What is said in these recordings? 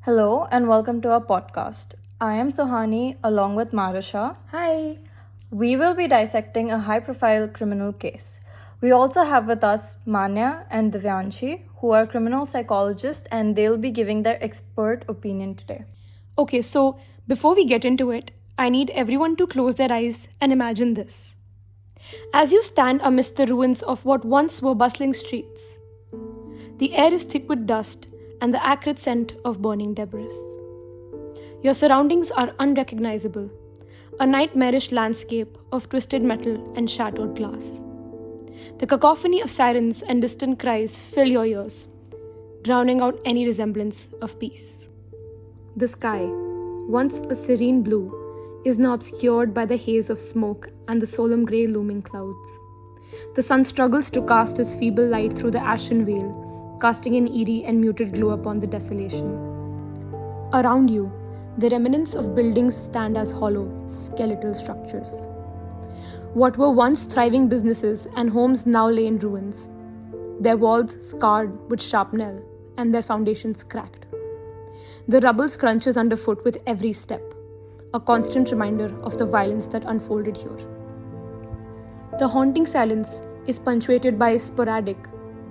Hello and welcome to our podcast. I am Sohani along with Marusha. Hi. We will be dissecting a high profile criminal case. We also have with us Manya and Divyanshi, who are criminal psychologists, and they'll be giving their expert opinion today. Okay, so before we get into it, I need everyone to close their eyes and imagine this. As you stand amidst the ruins of what once were bustling streets, the air is thick with dust and the acrid scent of burning debris. Your surroundings are unrecognizable, a nightmarish landscape of twisted metal and shattered glass. The cacophony of sirens and distant cries fill your ears, drowning out any resemblance of peace. The sky, once a serene blue, is now obscured by the haze of smoke and the solemn grey looming clouds. The sun struggles to cast his feeble light through the ashen veil, casting an eerie and muted glow upon the desolation. Around you, the remnants of buildings stand as hollow, skeletal structures. What were once thriving businesses and homes now lay in ruins, their walls scarred with shrapnel and their foundations cracked. The rubble crunches underfoot with every step, a constant reminder of the violence that unfolded here. The haunting silence is punctuated by sporadic,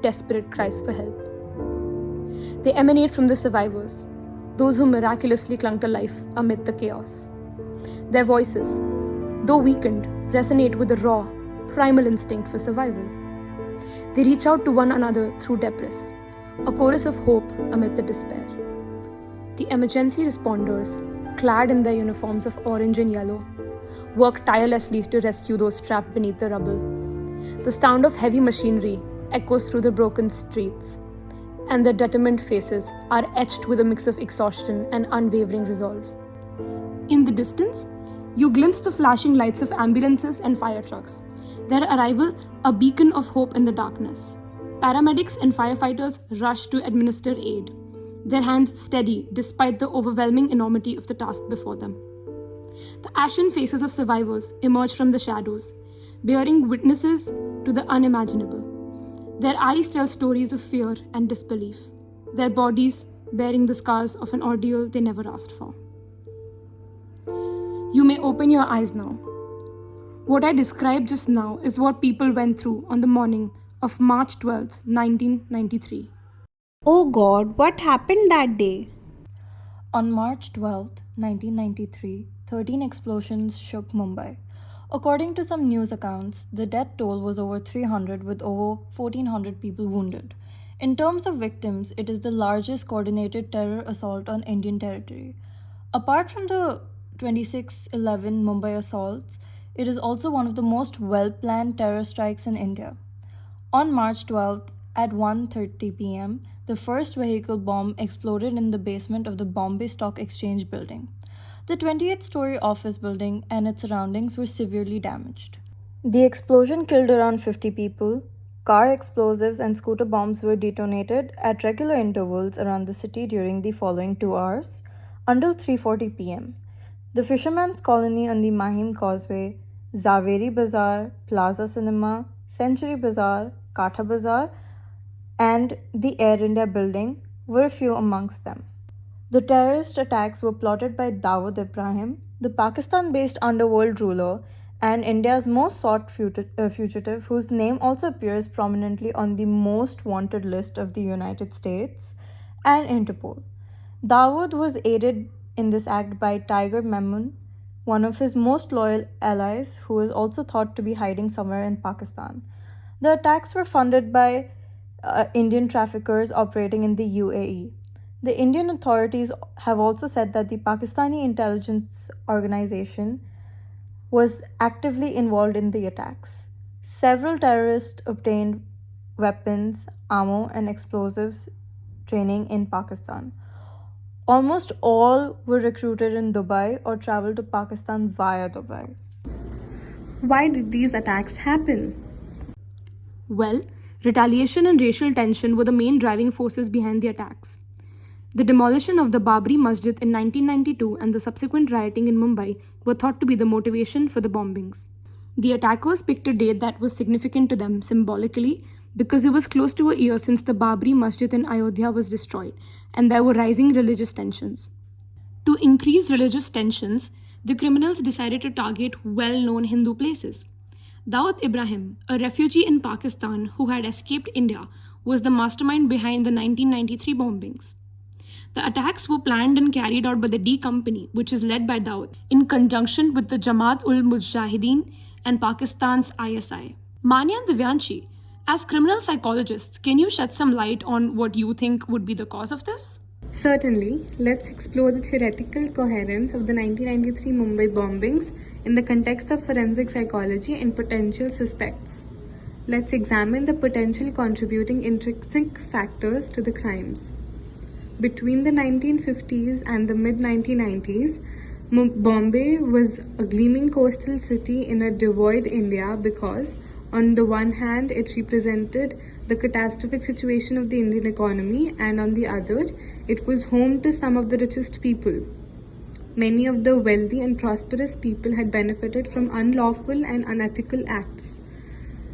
desperate cries for help. They emanate from the survivors, those who miraculously clung to life amid the chaos. Their voices, though weakened, resonate with the raw, primal instinct for survival. They reach out to one another through debris, a chorus of hope amid the despair. The emergency responders, clad in their uniforms of orange and yellow, work tirelessly to rescue those trapped beneath the rubble. The sound of heavy machinery echoes through the broken streets, and their determined faces are etched with a mix of exhaustion and unwavering resolve. In the distance, you glimpse the flashing lights of ambulances and fire trucks, their arrival a beacon of hope in the darkness. Paramedics and firefighters rush to administer aid, their hands steady despite the overwhelming enormity of the task before them. The ashen faces of survivors emerge from the shadows, bearing witnesses to the unimaginable. Their eyes tell stories of fear and disbelief, their bodies bearing the scars of an ordeal they never asked for. You may open your eyes now. What I described just now is what people went through on the morning of March 12th, 1993. Oh God, what happened that day? On March 12th, 1993, 13 explosions shook Mumbai. According to some news accounts, the death toll was over 300 with over 1,400 people wounded. In terms of victims, it is the largest coordinated terror assault on Indian territory. Apart from the 26/11 Mumbai assaults, it is also one of the most well-planned terror strikes in India. On March 12th at 1:30 p.m., the first vehicle bomb exploded in the basement of the Bombay Stock Exchange building. The 28-story office building and its surroundings were severely damaged. The explosion killed around 50 people. Car explosives and scooter bombs were detonated at regular intervals around the city during the following 2 hours until 3:40 p.m. The Fisherman's Colony on the Mahim Causeway, Zaveri Bazaar, Plaza Cinema, Century Bazaar, Katha Bazaar, and the Air India building were a few amongst them. The terrorist attacks were plotted by Dawood Ibrahim, the Pakistan-based underworld ruler and India's most sought fugitive, whose name also appears prominently on the most wanted list of the United States and Interpol. Dawood was aided in this act by Tiger Memon, one of his most loyal allies, who is also thought to be hiding somewhere in Pakistan. The attacks were funded by Indian traffickers operating in the UAE. The Indian authorities have also said that the Pakistani intelligence organization was actively involved in the attacks. Several terrorists obtained weapons, ammo, and explosives training in Pakistan. Almost all were recruited in Dubai or traveled to Pakistan via Dubai. Why did these attacks happen? Well, retaliation and racial tension were the main driving forces behind the attacks. The demolition of the Babri Masjid in 1992 and the subsequent rioting in Mumbai were thought to be the motivation for the bombings. The attackers picked a date that was significant to them symbolically because it was close to a year since the Babri Masjid in Ayodhya was destroyed, and there were rising religious tensions. To increase religious tensions, the criminals decided to target well known Hindu places. Dawood Ibrahim, a refugee in Pakistan who had escaped India, was the mastermind behind the 1993 bombings. The attacks were planned and carried out by the D Company, which is led by Dawood, in conjunction with the Jamaat ul Mujahideen and Pakistan's ISI. Manya and Divyanshi, as criminal psychologists, can you shed some light on what you think would be the cause of this? Certainly, let's explore the theoretical coherence of the 1993 Mumbai bombings in the context of forensic psychology and potential suspects. Let's examine the potential contributing intrinsic factors to the crimes. Between the 1950s and the mid 1990s, Bombay was a gleaming coastal city in a devoid India because, on the one hand, it represented the catastrophic situation of the Indian economy, and on the other, it was home to some of the richest people. Many of the wealthy and prosperous people had benefited from unlawful and unethical acts.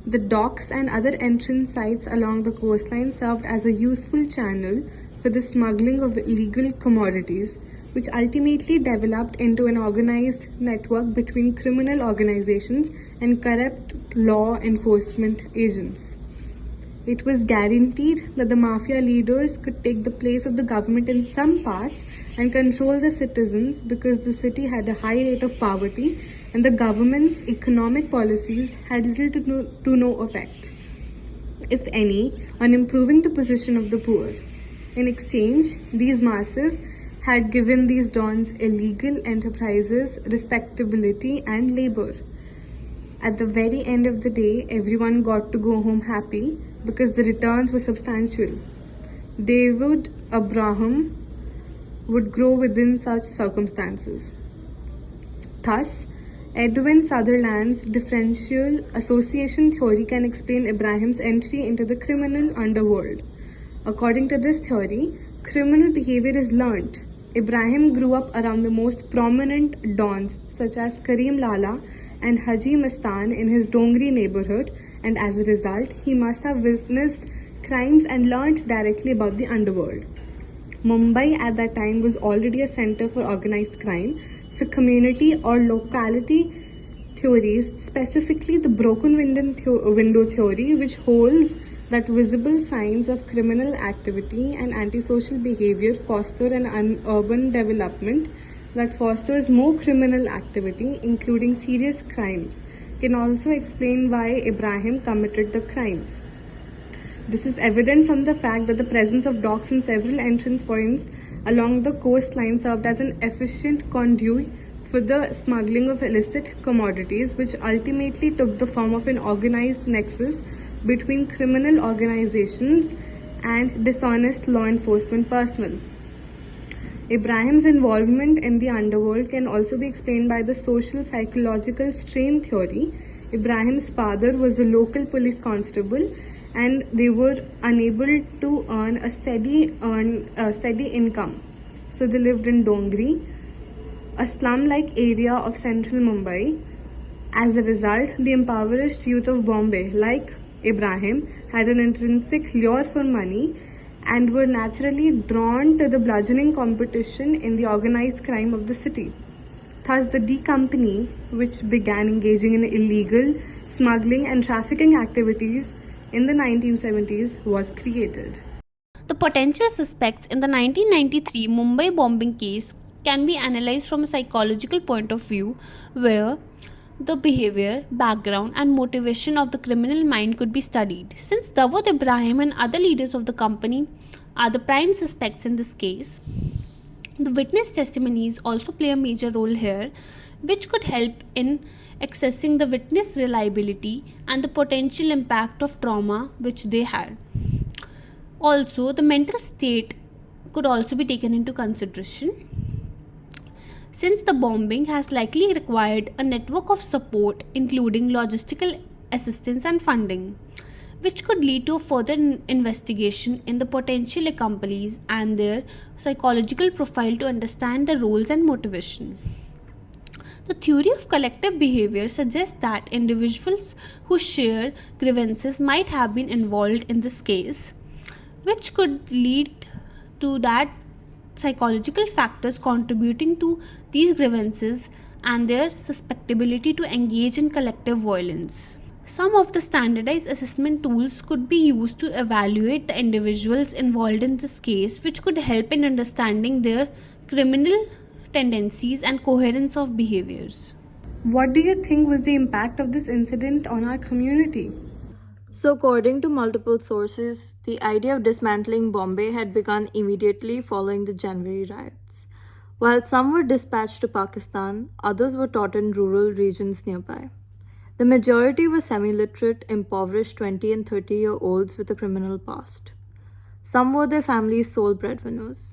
The docks and other entrance sites along the coastline served as a useful channel for the smuggling of illegal commodities, which ultimately developed into an organized network between criminal organizations and corrupt law enforcement agents. It was guaranteed that the mafia leaders could take the place of the government in some parts and control the citizens because the city had a high rate of poverty and the government's economic policies had little to no effect, if any, on improving the position of the poor. In exchange, these masses had given these dons illegal enterprises, respectability, and labor. At the very end of the day, everyone got to go home happy because the returns were substantial. Dawood Ibrahim would grow within such circumstances. Thus, Edwin Sutherland's differential association theory can explain Ibrahim's entry into the criminal underworld. According to this theory, criminal behavior is learnt. Ibrahim grew up around the most prominent dons such as Karim Lala and Haji Mastan in his Dongri neighborhood, and as a result, he must have witnessed crimes and learnt directly about the underworld. Mumbai at that time was already a center for organized crime, so community or locality theories, specifically the broken window theory, which holds that visible signs of criminal activity and antisocial behavior foster an urban development that fosters more criminal activity, including serious crimes, can also explain why Ibrahim committed the crimes. This is evident from the fact that the presence of docks in several entrance points along the coastline served as an efficient conduit for the smuggling of illicit commodities, which ultimately took the form of an organized nexus between criminal organizations and dishonest law enforcement personnel. Ibrahim's involvement in the underworld can also be explained by the social psychological strain theory. Ibrahim's father was a local police constable and they were unable to earn a steady income. So they lived in Dongri, a slum-like area of central Mumbai. As a result, the impoverished youth of Bombay, like Ibrahim, had an intrinsic lure for money and were naturally drawn to the bludgeoning competition in the organized crime of the city. Thus, the D Company, which began engaging in illegal smuggling and trafficking activities in the 1970s, was created. The potential suspects in the 1993 Mumbai bombing case can be analyzed from a psychological point of view, where the behavior, background, and motivation of the criminal mind could be studied. Since Dawood Ibrahim and other leaders of the company are the prime suspects in this case, the witness testimonies also play a major role here, which could help in assessing the witness reliability and the potential impact of trauma which they had. Also, the mental state could also be taken into consideration, since the bombing has likely required a network of support, including logistical assistance and funding, which could lead to a further investigation in the potential accomplices and their psychological profile to understand their roles and motivation. The theory of collective behavior suggests that individuals who share grievances might have been involved in this case, which could lead to that psychological factors contributing to these grievances and their susceptibility to engage in collective violence. Some of the standardized assessment tools could be used to evaluate the individuals involved in this case, which could help in understanding their criminal tendencies and coherence of behaviors. What do you think was the impact of this incident on our community? So, according to multiple sources, the idea of dismantling Bombay had begun immediately following the January riots. While some were dispatched to Pakistan, others were taught in rural regions nearby. The majority were semi literate, impoverished 20 and 30-year-olds with a criminal past. Some were their families' sole breadwinners.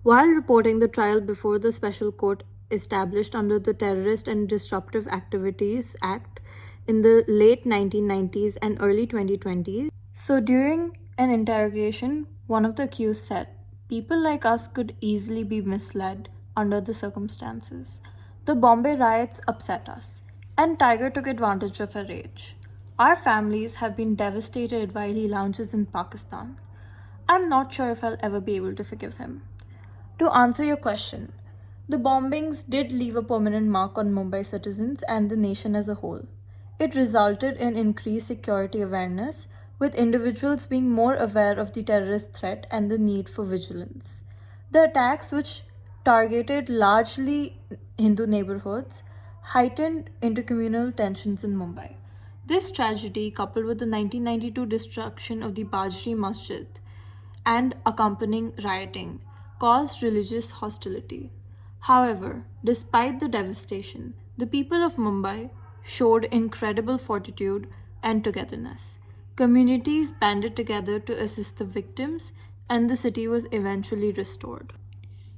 While reporting the trial before the special court established under the Terrorist and Disruptive Activities Act in the late 1990s and early 2020s, so during an interrogation, one of the accused said, "People like us could easily be misled under the circumstances. The Bombay riots upset us, and Tiger took advantage of our rage. Our families have been devastated while he lounges in Pakistan. I'm not sure if I'll ever be able to forgive him." To answer your question, the bombings did leave a permanent mark on Mumbai citizens and the nation as a whole. It resulted in increased security awareness, with individuals being more aware of the terrorist threat and the need for vigilance. The attacks, which targeted largely Hindu neighborhoods, heightened intercommunal tensions in Mumbai. This tragedy, coupled with the 1992 destruction of the Bajri Masjid and accompanying rioting, caused religious hostility. However, despite the devastation, the people of Mumbai showed incredible fortitude and togetherness. Communities banded together to assist the victims, and the city was eventually restored.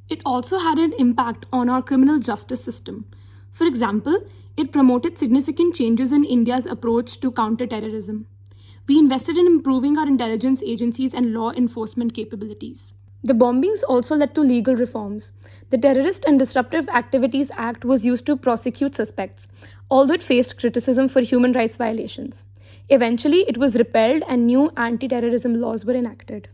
It also had an impact on our criminal justice system. For example, it promoted significant changes in India's approach to counterterrorism. We invested in improving our intelligence agencies and law enforcement capabilities. The bombings also led to legal reforms. The Terrorist and Disruptive Activities Act was used to prosecute suspects, although it faced criticism for human rights violations. Eventually, it was repealed and new anti-terrorism laws were enacted.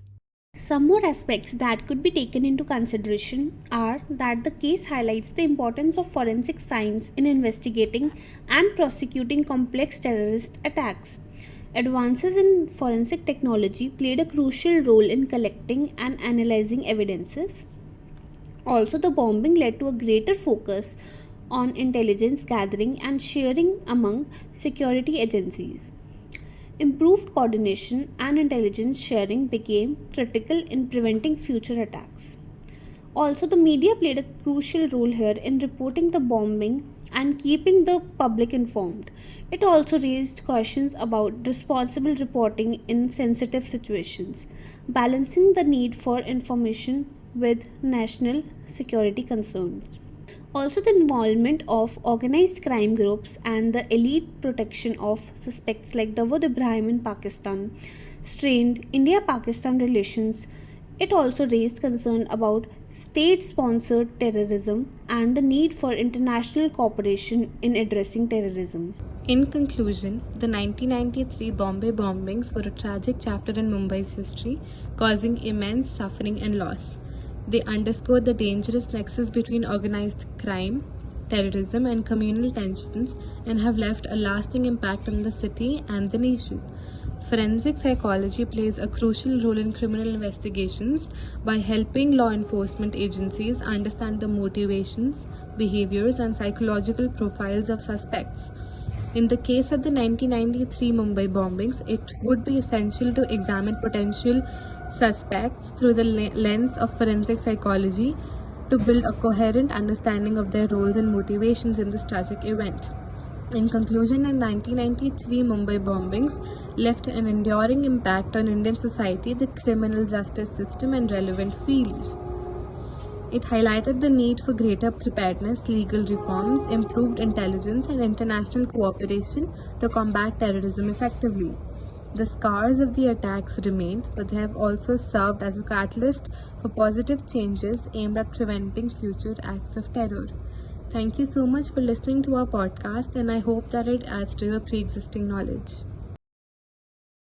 Some more aspects that could be taken into consideration are that the case highlights the importance of forensic science in investigating and prosecuting complex terrorist attacks. Advances in forensic technology played a crucial role in collecting and analyzing evidences. Also, the bombing led to a greater focus on intelligence gathering and sharing among security agencies. Improved coordination and intelligence sharing became critical in preventing future attacks. Also, the media played a crucial role here in reporting the bombing and keeping the public informed. It also raised questions about responsible reporting in sensitive situations, balancing the need for information with national security concerns. Also, the involvement of organized crime groups and the elite protection of suspects like Dawood Ibrahim in Pakistan strained India Pakistan relations. It also raised concern about state sponsored terrorism and the need for international cooperation in addressing terrorism. In conclusion, the 1993 Bombay bombings were a tragic chapter in Mumbai's history, causing immense suffering and loss. They underscore the dangerous nexus between organized crime, terrorism, and communal tensions and have left a lasting impact on the city and the nation. Forensic psychology plays a crucial role in criminal investigations by helping law enforcement agencies understand the motivations, behaviors, and psychological profiles of suspects. In the case of the 1993 Mumbai bombings, it would be essential to examine potential suspects through the lens of forensic psychology to build a coherent understanding of their roles and motivations in this tragic event. In conclusion, the 1993 Mumbai bombings left an enduring impact on Indian society, the criminal justice system, and relevant fields. It highlighted the need for greater preparedness, legal reforms, improved intelligence, and international cooperation to combat terrorism effectively. The scars of the attacks remain, but they have also served as a catalyst for positive changes aimed at preventing future acts of terror. Thank you so much for listening to our podcast, and I hope that it adds to your pre existing knowledge.